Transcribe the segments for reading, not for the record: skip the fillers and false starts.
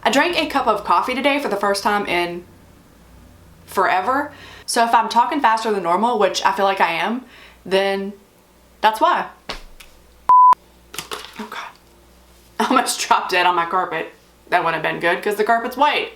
I drank a cup of coffee today for the first time in forever. So if I'm talking faster than normal, which I feel like I am, then that's why. Oh God. I almost dropped dead on my carpet. That wouldn't have been good because the carpet's white.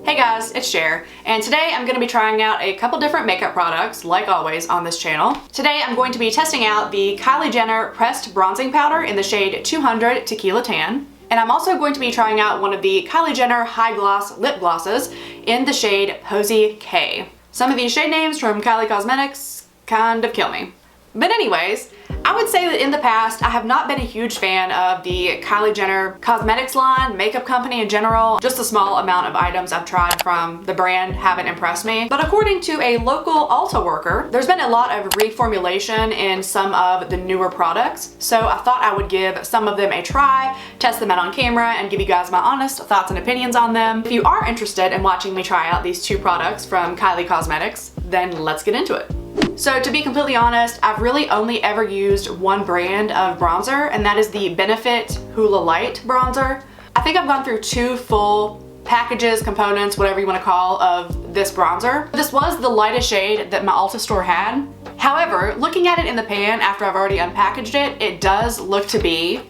Hey guys, it's Cher, and today I'm going to be trying out a couple different makeup products, like always on this channel. Today I'm going to be testing out the Kylie Jenner Pressed Bronzing Powder in the shade 200 Tequila Tan. And I'm also going to be trying out one of the Kylie Jenner High Gloss Lip Glosses in the shade Posy K. Some of these shade names from Kylie Cosmetics kind of kill me. But anyways, I would say that in the past, I have not been a huge fan of the Kylie Jenner cosmetics line, makeup company in general. Just a small amount of items I've tried from the brand haven't impressed me. But according to a local Ulta worker, there's been a lot of reformulation in some of the newer products. So I thought I would give some of them a try, test them out on camera, and give you guys my honest thoughts and opinions on them. If you are interested in watching me try out these two products from Kylie Cosmetics, then let's get into it. So to be completely honest, I've really only ever used one brand of bronzer, and that is the Benefit Hoola Light bronzer. I think I've gone through two full packages, components, whatever you want to call, of this bronzer. This was the lightest shade that my Ulta store had. However, looking at it in the pan after I've already unpackaged it, it does look to be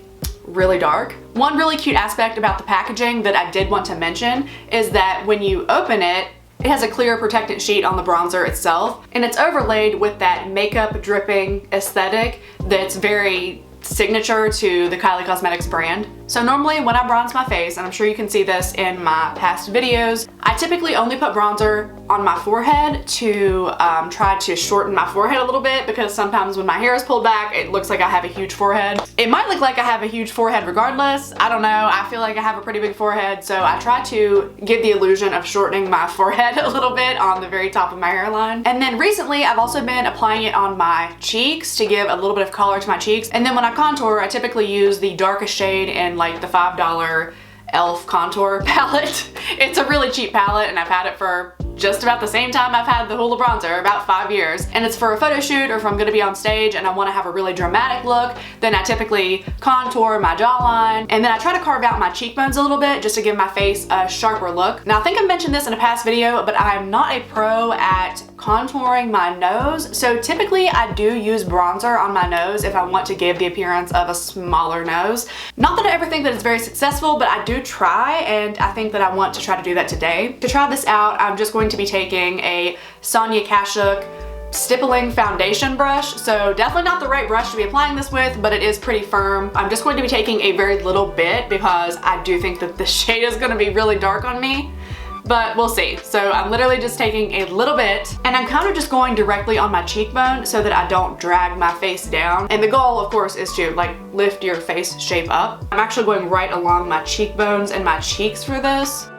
really dark. One really cute aspect about the packaging that I did want to mention is that when you open it, it has a clear protectant sheet on the bronzer itself, and it's overlaid with that makeup dripping aesthetic that's very signature to the Kylie Cosmetics brand. So normally when I bronze my face, and I'm sure you can see this in my past videos, I typically only put bronzer on my forehead to try to shorten my forehead a little bit, because sometimes when my hair is pulled back, it looks like I have a huge forehead. It might look like I have a huge forehead regardless. I don't know. I feel like I have a pretty big forehead, so I try to give the illusion of shortening my forehead a little bit on the very top of my hairline. And then recently, I've also been applying it on my cheeks to give a little bit of color to my cheeks. And then when I contour, I typically use the darkest shade in like the $5 e.l.f. contour palette. It's a really cheap palette, and I've had it for just about the same time I've had the Hoola bronzer, about 5 years. And it's for a photo shoot, or if I'm gonna be on stage and I wanna have a really dramatic look, then I typically contour my jawline, and then I try to carve out my cheekbones a little bit just to give my face a sharper look. Now I think I mentioned this in a past video, but I'm not a pro at contouring my nose. So typically I do use bronzer on my nose if I want to give the appearance of a smaller nose. Not that I ever think that it's very successful, but I do try, and I think that I want to try to do that today. To try this out, I'm just going to be taking a Sonia Kashuk stippling foundation brush. So definitely not the right brush to be applying this with, but it is pretty firm. I'm just going to be taking a very little bit because I do think that the shade is going to be really dark on me, but we'll see. So I'm literally just taking a little bit, and I'm kind of just going directly on my cheekbone so that I don't drag my face down. And the goal, of course, is to like lift your face shape up. I'm actually going right along my cheekbones and my cheeks for this.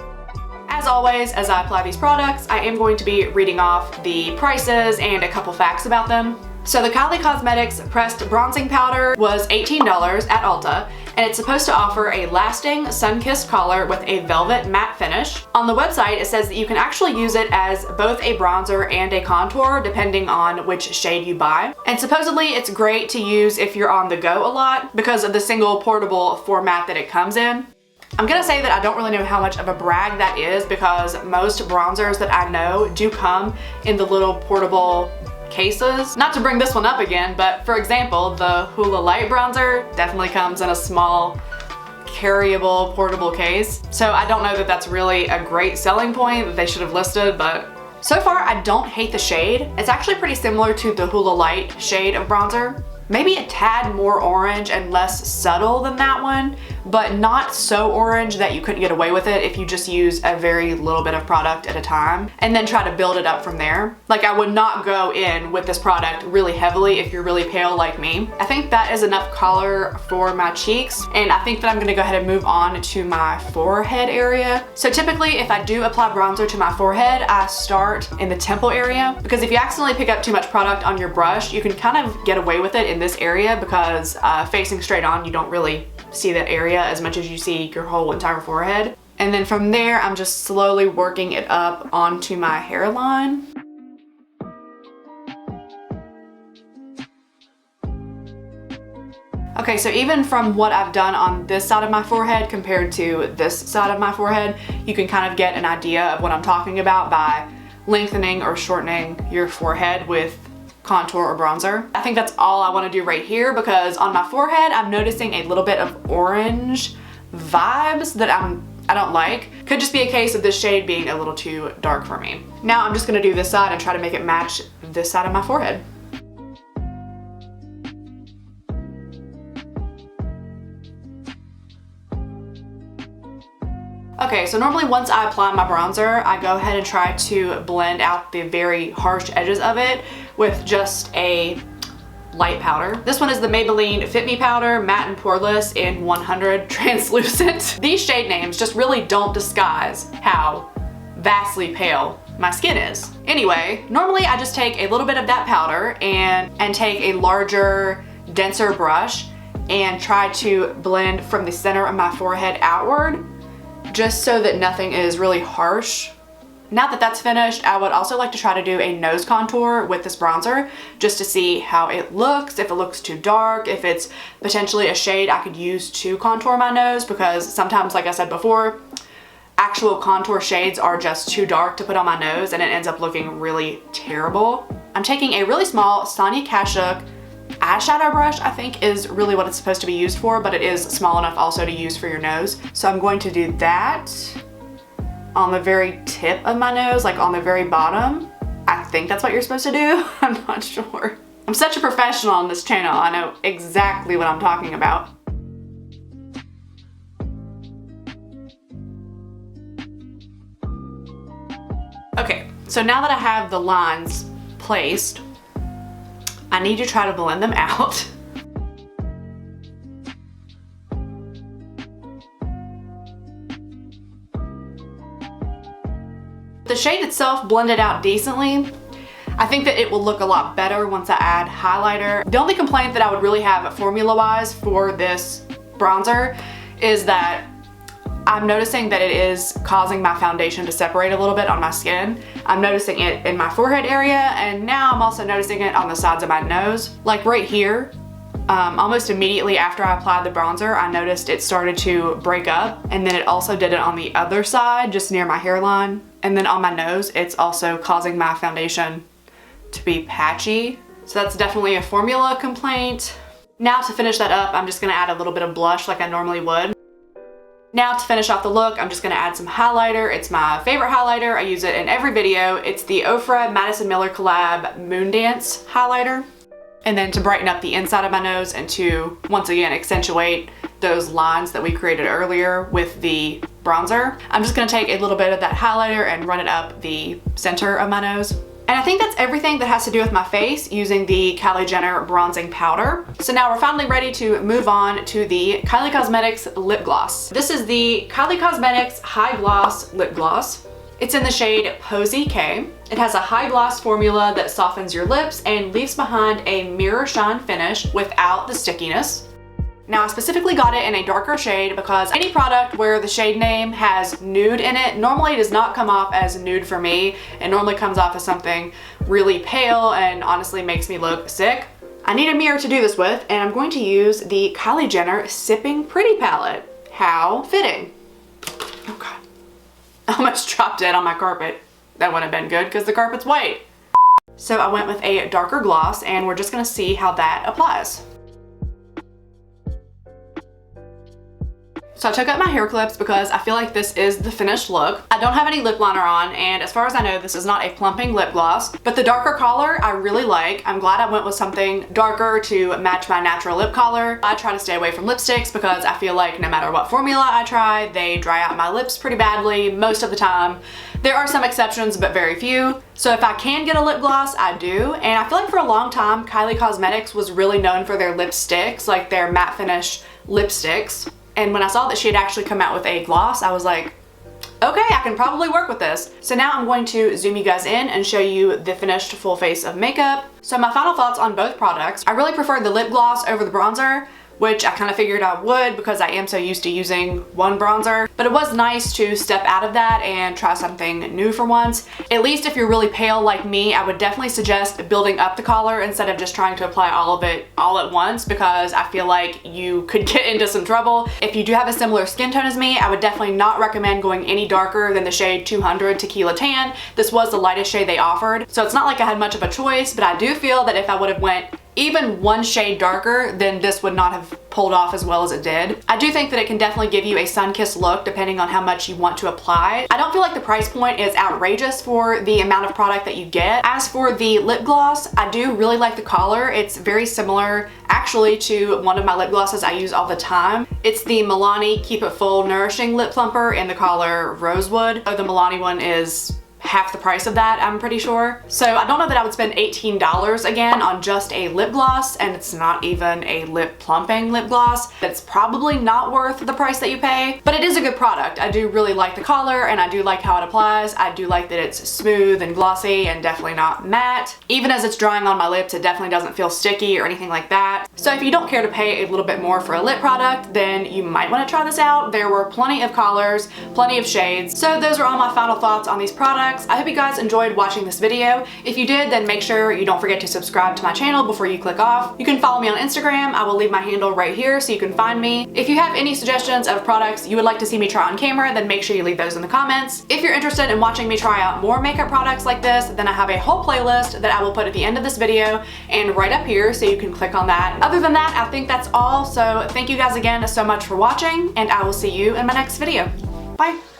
As always, as I apply these products, I am going to be reading off the prices and a couple facts about them. So the Kylie Cosmetics Pressed Bronzing Powder was $18 at Ulta, and it's supposed to offer a lasting, sun-kissed color with a velvet matte finish. On the website, it says that you can actually use it as both a bronzer and a contour, depending on which shade you buy. And supposedly, it's great to use if you're on the go a lot because of the single portable format that it comes in. I'm gonna say that I don't really know how much of a brag that is, because most bronzers that I know do come in the little portable cases. Not to bring this one up again, but for example, the Hoola Light bronzer definitely comes in a small carryable portable case. So I don't know that that's really a great selling point that they should have listed, but so far I don't hate the shade. It's actually pretty similar to the Hoola Light shade of bronzer. Maybe a tad more orange and less subtle than that one, but not so orange that you couldn't get away with it if you just use a very little bit of product at a time and then try to build it up from there. Like, I would not go in with this product really heavily if you're really pale like me. I think that is enough color for my cheeks, and I think that I'm gonna go ahead and move on to my forehead area. So typically if I do apply bronzer to my forehead, I start in the temple area, because if you accidentally pick up too much product on your brush, you can kind of get away with it in this area, because facing straight on, you don't really see that area as much as you see your whole entire forehead. And then from there, I'm just slowly working it up onto my hairline. Okay, so even from what I've done on this side of my forehead compared to this side of my forehead, you can kind of get an idea of what I'm talking about by lengthening or shortening your forehead with contour or bronzer. I think that's all I want to do right here, because on my forehead, I'm noticing a little bit of orange vibes that I don't like. Could just be a case of this shade being a little too dark for me. Now I'm just gonna do this side and try to make it match this side of my forehead. Okay, so normally once I apply my bronzer, I go ahead and try to blend out the very harsh edges of it with just a light powder. This one is the Maybelline Fit Me Powder Matte and Poreless in 100 Translucent. These shade names just really don't disguise how vastly pale my skin is. Anyway, normally I just take a little bit of that powder and take a larger, denser brush and try to blend from the center of my forehead outward, just so that nothing is really harsh. Now that that's finished, I would also like to try to do a nose contour with this bronzer just to see how it looks, if it looks too dark, if it's potentially a shade I could use to contour my nose, because sometimes, like I said before, actual contour shades are just too dark to put on my nose and it ends up looking really terrible. I'm taking a really small Sonia Kashuk eyeshadow brush, I think is really what it's supposed to be used for, but it is small enough also to use for your nose. So I'm going to do that on the very tip of my nose, like on the very bottom. I think that's what you're supposed to do. I'm not sure. I'm such a professional on this channel. I know exactly what I'm talking about. Okay, so now that I have the lines placed, I need to try to blend them out. The shade itself blended out decently. I think that it will look a lot better once I add highlighter. The only complaint that I would really have formula-wise for this bronzer is that I'm noticing that it is causing my foundation to separate a little bit on my skin. I'm noticing it in my forehead area, and now I'm also noticing it on the sides of my nose. Like right here, almost immediately after I applied the bronzer, I noticed it started to break up, and then it also did it on the other side, just near my hairline. And then on my nose, it's also causing my foundation to be patchy. So that's definitely a formula complaint. Now to finish that up, I'm just gonna add a little bit of blush like I normally would. Now to finish off the look, I'm just gonna add some highlighter. It's my favorite highlighter. I use it in every video. It's the Ofra Madison Miller Collab Moon Dance highlighter. And then to brighten up the inside of my nose and to, once again, accentuate those lines that we created earlier with the bronzer, I'm just gonna take a little bit of that highlighter and run it up the center of my nose. And I think that's everything that has to do with my face using the Kylie Jenner bronzing powder. So now we're finally ready to move on to the Kylie Cosmetics lip gloss. This is the Kylie Cosmetics High Gloss Lip Gloss. It's in the shade Posy K. It has a high gloss formula that softens your lips and leaves behind a mirror shine finish without the stickiness. Now I specifically got it in a darker shade because any product where the shade name has nude in it normally does not come off as nude for me. It normally comes off as something really pale and honestly makes me look sick. I need a mirror to do this with, and I'm going to use the Kylie Jenner Sipping Pretty palette. How fitting. Oh God. I almost dropped it on my carpet. That wouldn't have been good because the carpet's white. So I went with a darker gloss, and we're just gonna see how that applies. So I took out my hair clips because I feel like this is the finished look. I don't have any lip liner on, and as far as I know, this is not a plumping lip gloss, but the darker color I really like. I'm glad I went with something darker to match my natural lip color. I try to stay away from lipsticks because I feel like no matter what formula I try, they dry out my lips pretty badly most of the time. There are some exceptions, but very few. So if I can get a lip gloss, I do. And I feel like for a long time, Kylie Cosmetics was really known for their lipsticks, like their matte finish lipsticks. And when I saw that she had actually come out with a gloss, I was like, okay, I can probably work with this. So now I'm going to zoom you guys in and show you the finished full face of makeup. So my final thoughts on both products. I really prefer the lip gloss over the bronzer, which I kind of figured I would because I am so used to using one bronzer. But it was nice to step out of that and try something new for once. At least if you're really pale like me, I would definitely suggest building up the color instead of just trying to apply all of it all at once, because I feel like you could get into some trouble. If you do have a similar skin tone as me, I would definitely not recommend going any darker than the shade 200 Tequila Tan. This was the lightest shade they offered, so it's not like I had much of a choice, but I do feel that if I would have went even one shade darker, then this would not have pulled off as well as it did. I do think that it can definitely give you a sun-kissed look depending on how much you want to apply. I don't feel like the price point is outrageous for the amount of product that you get. As for the lip gloss, I do really like the color. It's very similar actually to one of my lip glosses I use all the time. It's the Milani Keep It Full Nourishing Lip Plumper in the color Rosewood. The Milani one is half the price of that, I'm pretty sure. So I don't know that I would spend $18 again on just a lip gloss, and it's not even a lip plumping lip gloss. It's probably not worth the price that you pay, but it is a good product. I do really like the color, and I do like how it applies. I do like that it's smooth and glossy and definitely not matte. Even as it's drying on my lips, it definitely doesn't feel sticky or anything like that. So if you don't care to pay a little bit more for a lip product, then you might want to try this out. There were plenty of colors, plenty of shades. So those are all my final thoughts on these products. I hope you guys enjoyed watching this video. If you did, then make sure you don't forget to subscribe to my channel before you click off. You can follow me on Instagram. I will leave my handle right here so you can find me. If you have any suggestions of products you would like to see me try on camera, then make sure you leave those in the comments. If you're interested in watching me try out more makeup products like this, then I have a whole playlist that I will put at the end of this video and right up here so you can click on that. Other than that, I think that's all. So thank you guys again so much for watching, and I will see you in my next video. Bye.